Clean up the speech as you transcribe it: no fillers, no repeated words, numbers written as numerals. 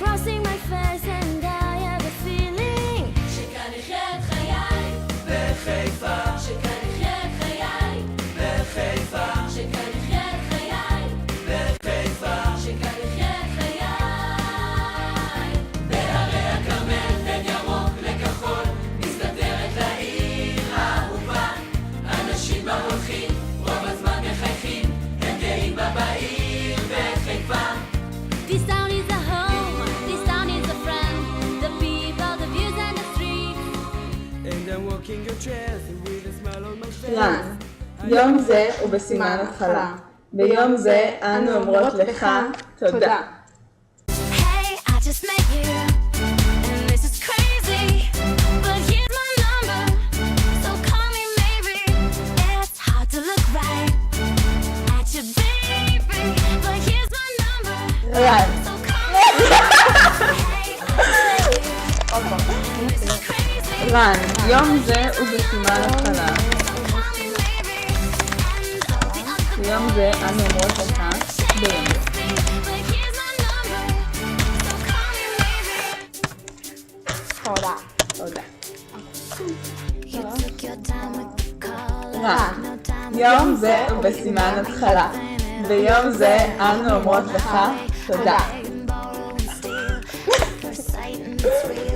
crossing my face and I have a feeling שכאן נחיה את חיי בחיפה שכאן נחיה את חיי בחיפה שכאן נחיה את חיי בחיפה שכאן נחיה את חיי בהרי הכרמל בין ירוק לכחול מסתתרת לעיר האהובה אנשים בה הולכים רוב הזמן מחייכים הם גאים בה בעיר בחיפה This town is a home, this town is a friend. The people, the views and the streets. And I'm walking your trails with a smile on my face. רן, יום זה הוא בסימן התחלה. ביום זה אנו אומרות לך תודה. Hey, I just met you, and this is crazy. But here's my number, so call me maybe. It's hard to look right at your baby, but here's my number. רן, So call me. Hey, I just met you, and this is crazy. רן, יום זה הוא בסימן התחלה. So call me maybe. And all the other ביום זה אנו אומרות לך ביום זה. but here's my number, so call me maybe. תודה. You took your time with the call. רן, No time יום זה הוא בסימן התחלה. ביום זה אנו אומרות לך תודה. and borrow and steal. First sight and it's real.